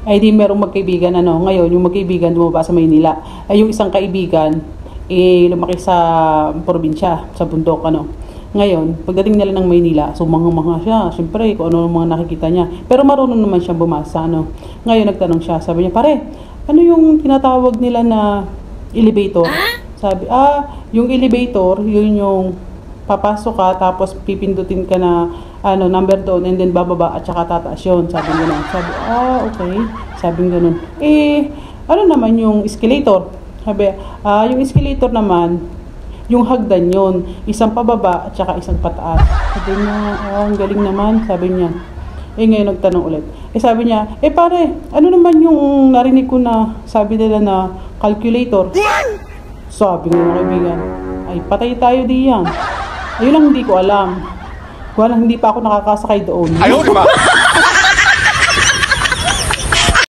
Ay di merong magkaibigan, ano, ngayon yung magkaibigan lumabas sa Maynila. Ay yung isang kaibigan, lumaki sa probinsya, sa bundok, ano. Ngayon, pagdating nila ng Maynila, sumanga-manga siya. Siyempre, kung ano mga nakikita niya. Pero marunong naman siya bumasa, ano. Ngayon, nagtanong siya. Sabi niya, pare, ano yung tinatawag nila na elevator? Sabi, yung elevator, yun yung papasok ka, tapos pipindutin ka na, number doon, and then bababa, at saka tataas yun. Sabi gano'n. Sabi, okay. Sabi gano'n. Ano naman yung escalator? Sabi, yung escalator naman, yung hagdan yon, isang pababa at saka isang pataas. Sabi niya, ang galing naman, sabi niya. Ngayon nagtanong ulit. Sabi niya, pare, ano naman yung narinig ko na sabi nila na calculator? Sabi ng mga kaibigan, ay patay tayo diyan. Ayun lang hindi ko alam. Hindi pa ako nakakasakay doon. Ayaw, diba?